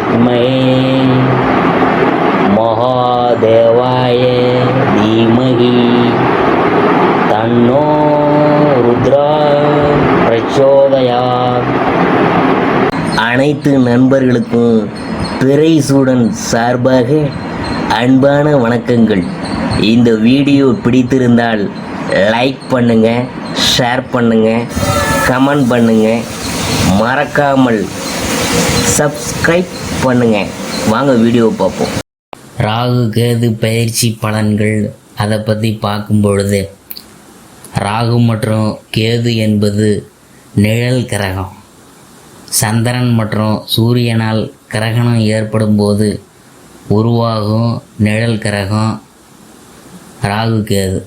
विद्महे महादेवाय धीमहि तन्नो रुद्रा प्रचोदयात्. அனைத்து நண்பர்களுக்கும் பிறைசூடன் சார்பாக அன்பான வணக்கங்கள். இந்த வீடியோ பிடித்திருந்தால் லைக் பண்ணுங்க, ஷேர் பண்ணுங்க, கமெண்ட் பண்ணுங்க, மறக்காமல் சப்ஸ்கிரைப் பண்ணுங்க. வாங்க வீடியோ பார்ப்போம். ராகு கேது பயிற்சி பலன்கள் அதை பற்றி பார்க்கும் பொழுது, ராகு மற்றும் கேது என்பது நிழல் கிரகம். சந்திரன் மற்றும் சூரியனால் கிரகணம் ஏற்படும் போது உருவாகும் நிழல் கிரகம் ராகு கேது.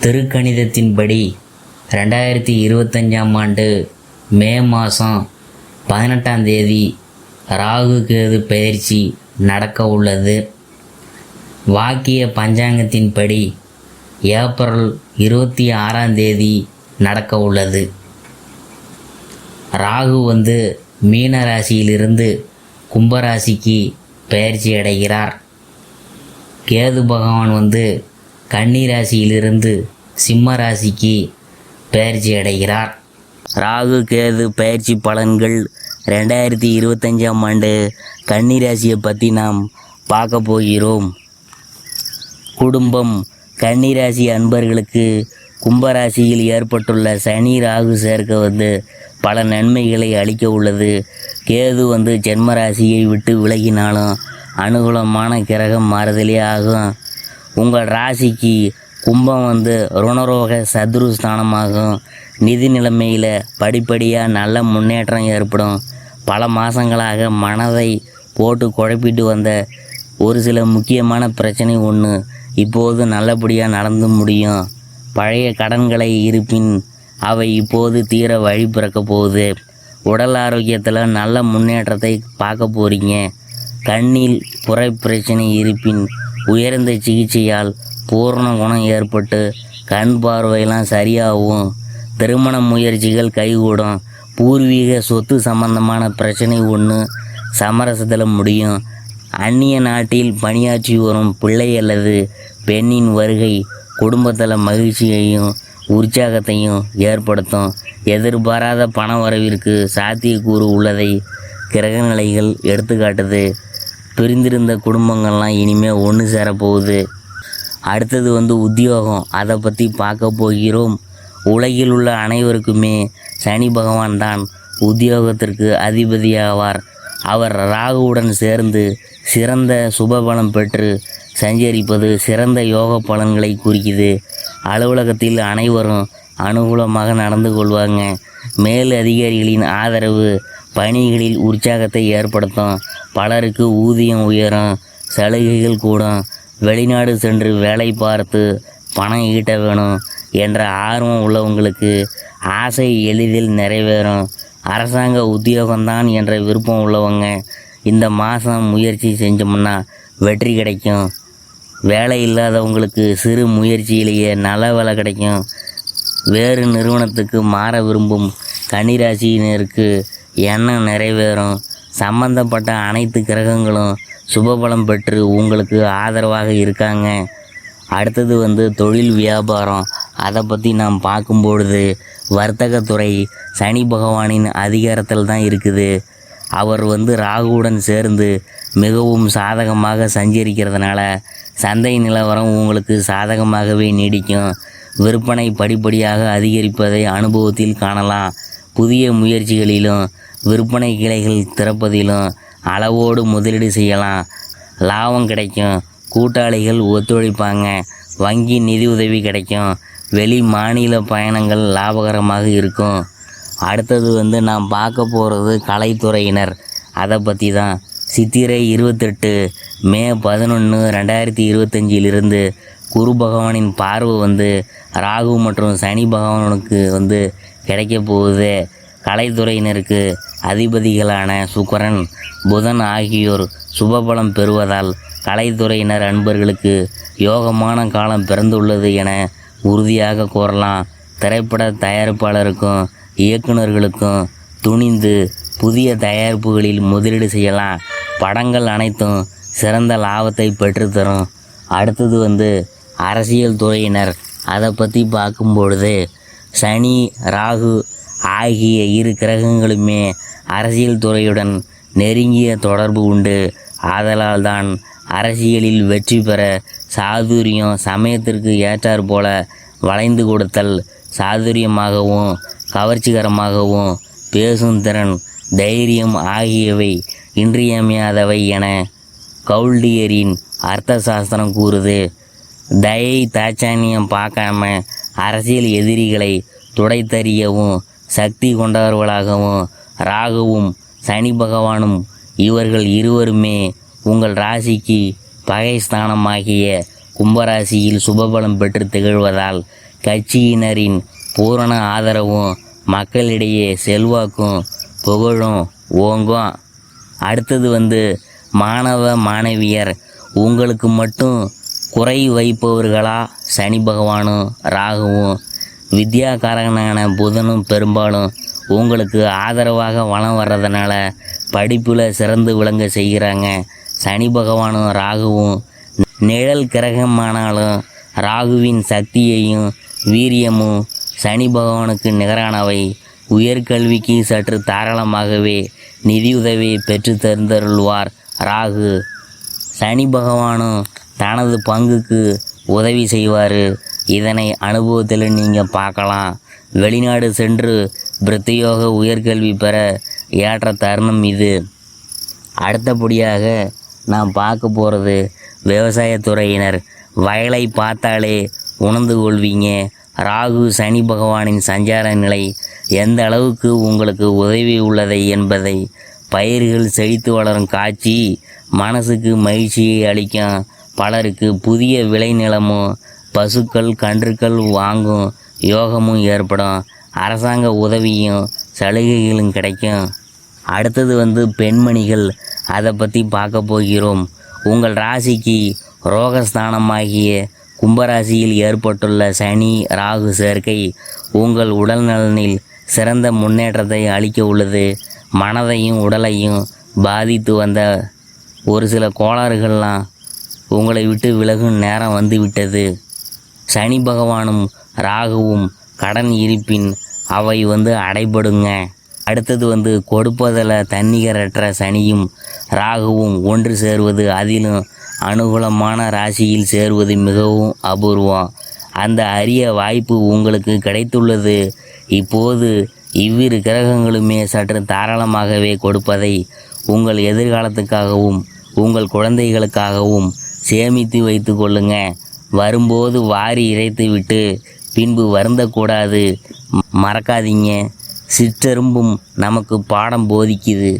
திருக்கணிதத்தின்படி 2025ஆம் ஆண்டு மே மாதம் 18ஆம் தேதி ராகு கேது பயிற்சி நடக்க உள்ளது. வாக்கிய பஞ்சாங்கத்தின்படி ஏப்ரல் 26ஆம் தேதி நடக்க உள்ளது. ராகு மீன ராசியிலிருந்து கும்பராசிக்கு பயிற்சி அடைகிறார். கேது பகவான் கன்னி ராசியிலிருந்து சிம்ம ராசிக்கு பயிற்சி அடைகிறார். ராகு கேது பயிற்சி பலன்கள் 2025ஆம் ஆண்டு கன்னி ராசியை பற்றி நாம் பார்க்க போகிறோம். குடும்பம் கன்னிராசி அன்பர்களுக்கு கும்பராசியில் ஏற்பட்டுள்ள சனி ராகு சேர்க்க பல நன்மைகளை அளிக்க உள்ளது. கேது ஜென்மராசியை விட்டு விலகினாலும் அனுகூலமான கிரகம் மாறுதலே ஆகும். உங்கள் ராசிக்கு கும்பம் ருணரோக சத்ருஸ்தானமாகும். நிதி நிலைமையில் படிப்படியாக நல்ல முன்னேற்றம் ஏற்படும். பல மாதங்களாக மனதை போட்டு குழப்பிட்டு வந்த ஒரு சில முக்கியமான பிரச்சனை இப்போது நல்லபடியாக நடந்து முடியும். பழைய கடன்களை இருப்பின் அவை இப்போது தீர வழி பிறக்க போகுது. உடல் ஆரோக்கியத்தில் நல்ல முன்னேற்றத்தை பார்க்க போகிறீங்க. கண்ணில் புரை பிரச்சனை இருப்பின் உயர்ந்த சிகிச்சையால் பூர்ண குணம் ஏற்பட்டு கண் பார்வையெல்லாம் சரியாகும். திருமண முயற்சிகள் கைகூடும். பூர்வீக சொத்து சம்பந்தமான பிரச்சனை சமரசத்தில் முடியும். அந்நிய நாட்டில் பணியாற்றி வரும் பிள்ளை அல்லது பெண்ணின் வருகை குடும்பத்தில் மகிழ்ச்சியையும் உற்சாகத்தையும் ஏற்படுத்தும். எதிர்பாராத பண வரவிற்கு சாத்தியக்கூறு உள்ளதை கிரகநிலைகள் எடுத்துக்காட்டுது. பிரிந்திருந்த குடும்பங்கள்லாம் இனிமேல் ஒன்று சேரப்போகுது. அடுத்தது உத்தியோகம், அதை பற்றி பார்க்க போகிறோம். உலகில் உள்ள அனைவருக்குமே சனி பகவான் தான் உத்தியோகத்திற்கு அதிபதியாவார். அவர் ராகுவுடன் சேர்ந்து சிறந்த சுபபலம் பெற்று சஞ்சரிப்பது சிறந்த யோக பலன்களை குறிக்குது. அலுவலகத்தில் அனைவரும் அனுகூலமாக நடந்து கொள்வாங்க. மேல் அதிகாரிகளின் ஆதரவு பணிகளில் உற்சாகத்தை ஏற்படுத்தும். பலருக்கு ஊதியம் உயரும், சலுகைகள் கூடும். வெளிநாடு சென்று வேலை பார்த்து பணம் ஈட்ட வேணும் என்ற ஆர்வம் உள்ளவங்களுக்கு ஆசை எளிதில் நிறைவேறும். அரசாங்க உத்தியோகம்தான் என்ற விருப்பம் உள்ளவங்க இந்த மாதம் முயற்சி செஞ்சோம்னா வெற்றி கிடைக்கும். வேலை இல்லாதவங்களுக்கு சிறு முயற்சியிலேயே நல்ல வேலை கிடைக்கும். வேறு நிறுவனத்துக்கு மாற விரும்பும் கன்னிராசியினருக்கு எண்ணம் நிறைவேறும். சம்பந்தப்பட்ட அனைத்து கிரகங்களும் சுபபலம் பெற்று உங்களுக்கு ஆதரவாக இருக்காங்க. அடுத்தது தொழில் வியாபாரம், அதை பற்றி நாம் பார்க்கும்பொழுது வர்த்தகத்துறை சனி பகவானின் அதிகாரத்தில் தான் இருக்குது. அவர் ராகுவுடன் சேர்ந்து மிகவும் சாதகமாக சஞ்சரிக்கிறதுனால சந்தை நிலவரம் உங்களுக்கு சாதகமாகவே நீடிக்கும். விற்பனை படிப்படியாக அதிகரிப்பதை அனுபவத்தில் காணலாம். புதிய முயற்சிகளிலும் விற்பனை கிளைகள் திறப்பதிலும் அளவோடு முதலீடு செய்யலாம். லாபம் கிடைக்கும். கூட்டாளிகள் ஒத்துழைப்பாங்க. வங்கி நிதி உதவி கிடைக்கும். வெளி மாநில பயணங்கள் லாபகரமாக இருக்கும். அடுத்தது நாம் பார்க்க போகிறது கலைத்துறையினர், அதை பற்றி தான். சித்திரை 28 மே 11 2025 குரு பகவானின் பார்வை ராகு மற்றும் சனி பகவானுக்கு கிடைக்க போகுது. கலைத்துறையினருக்கு அதிபதிகளான சுக்கிரன், புதன் ஆகியோர் சுபபலம் பெறுவதால் கலைத்துறையினர் அன்பர்களுக்கு யோகமான காலம் பிறந்துள்ளது என உறுதியாக கூறலாம். திரைப்பட தயாரிப்பாளருக்கும் இயக்குநர்களுக்கும் துணிந்து புதிய தயாரிப்புகளில் முதலீடு செய்யலாம். படங்கள் அனைத்தும் சிறந்த லாபத்தை பெற்றுத்தரும். அடுத்தது வந்து அரசியல் துறையினர். அதை பற்றி பார்க்கும்பொழுது சனி ராகு ஆகிய இரு கிரகங்களுமே அரசியல் துறையுடன் நெருங்கிய தொடர்பு உண்டு. ஆதலால் தான் அரசியலில் வெற்றி பெற சாதுரியம், சமயத்திற்கு ஏற்றாற் போல வளைந்து கொடுத்தல், சாதுரியமாகவும் கவர்ச்சிகரமாகவும் பேசும் திறன், தைரியம் ஆகியவை இன்றியமையாதவை என கௌல்டியரின் அர்த்த சாஸ்திரம் கூறுது. தயை தாட்சாணியம் பார்க்காம அரசியல் எதிரிகளை துடைத்தறியவும் சக்தி கொண்டவர்களாகவும் ராகுவும் சனி பகவானும் இவர்கள் இருவருமே உங்கள் ராசிக்கு பகைஸ்தானமாகிய கும்பராசியில் சுபபலம் பெற்று திகழ்வதால் கட்சியினரின் பூரண ஆதரவும் மக்களிடையே செல்வாக்கும் புகழும் ஓங்கும். அடுத்தது வந்து மாணவ மாணவியர். உங்களுக்கு மட்டும் குறை வைப்பவர்களா சனி பகவானும் ராகுவும் வித்யாகாரகனான புதனும் பெரும்பாலும் உங்களுக்கு ஆதரவாக வளம் வர்றதுனால படிப்பில் சிறந்து விளங்க செய்கிறாங்க. சனி பகவானும் ராகுவும் நிழல் கிரகமானாலும் ராகுவின் சக்தியையும் வீரியமும் சனி பகவானுக்கு நிகரானவை. உயர்கல்விக்கு சற்று தாராளமாகவே நிதியுதவி பெற்று தந்தருள்வார் ராகு. சனி பெருமானும் தனது பங்குக்கு உதவி செய்வார். இதனை அனுபவத்தில் நீங்கள் பார்க்கலாம். வெளிநாடு சென்று பிரத்யோக உயர்கல்வி பெற ஏற்ற தருணம் இது. அடுத்தபடியாக நாம் பார்க்க போகிறது விவசாயத்துறையினர். வயலை பார்த்தாலே உணர்ந்து கொள்வீங்க. ராகு சனி பகவானின் சஞ்சார நிலை எந்த அளவுக்கு உங்களுக்கு உதவி உள்ளதை என்பதை பயிர்கள் செழித்து வளரும் காட்சி மனசுக்கு மகிழ்ச்சியை அளிக்கும். பலருக்கு புதிய விளைநிலமும் பசுக்கள் கன்றுக்கள் வாங்கும் யோகமும் ஏற்படும். அரசாங்க உதவியும் சலுகைகளும் கிடைக்கும். அடுத்தது வந்து பெண்மணிகள். அதை பற்றி பார்க்க போகிறோம். உங்கள் ராசிக்கு ரோகஸ்தானமாகிய கும்பராசியில் ஏற்பட்டுள்ள சனி ராகு சேர்க்கை உங்கள் உடல் நலனில் சிறந்த முன்னேற்றத்தை அளிக்க உள்ளது. மனதையும் உடலையும் பாதித்து வந்த ஒரு சில கோளாறுகள்லாம் உங்களை விட்டு விலகும் நேரம் வந்துவிட்டது. சனி பகவானும் ராகுவும் கடன் இருப்பின் அவை அடைபடுங்க. அடுத்தது கொடுப்பதில் தன்னிகரற்ற சனியும் ராகுவும் ஒன்று சேர்வது, அதிலும் அனுகூலமான ராசியில் சேருவது மிகவும் அபூர்வம். அந்த அரிய வாய்ப்பு உங்களுக்கு கிடைத்துள்ளது. இப்போது இவ்விரு கிரகங்களுமே சற்று தாராளமாகவே கொடுப்பதை உங்கள் எதிர்காலத்துக்காகவும் உங்கள் குழந்தைகளுக்காகவும் சேமித்து வைத்து கொள்ளுங்க. வரும்போது வாரி இறைத்து விட்டு பின்பு வருந்தக்கூடாது. மறக்காதீங்க, சிற்றெரும்பும் நமக்கு பாடம் போதிக்குது.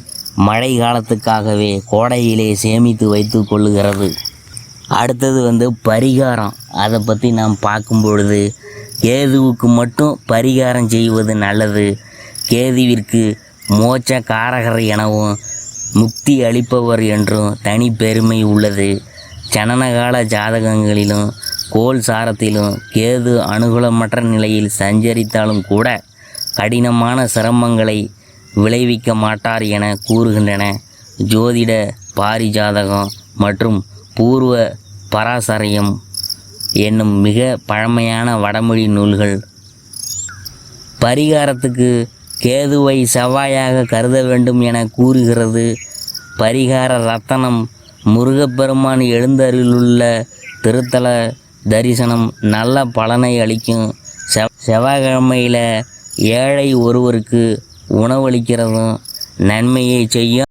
மழை காலத்துக்காகவே கோடையிலே சேமித்து வைத்து கொள்ளுகிறது. அடுத்தது பரிகாரம். அதை பற்றி நாம் பார்க்கும் பொழுது கேதுவுக்கு மட்டும் பரிகாரம் செய்வது நல்லது. கேதுவிற்கு மோட்ச காரகர் எனவும் முக்தி அளிப்பவர் என்றும் தனி பெருமை உள்ளது. ஜனனகால ஜாதகங்களிலும் கோல் சாரத்திலும் கேது அனுகூலமற்ற நிலையில் சஞ்சரித்தாலும் கூட கடினமான சிரமங்களை விளைவிக்க மாட்டார் என கூறுகின்றன ஜோதிட பாரிஜாதகம் மற்றும் பூர்வ பராசரியம் என்னும் மிக பழமையான வடமொழி நூல்கள். பரிகாரத்துக்கு கேதுவை செவ்வாயாக கருத வேண்டும் என கூறுகிறது. பரிகார ரத்தனம் முருகப்பெருமான் எழுந்தருளுள்ள திருத்தல தரிசனம் நல்ல பலனை அளிக்கும். செவ்வாய்க்கிழமையில் ஏழை ஒருவருக்கு உணவளிக்கிறதும் நன்மையை செய்யும்.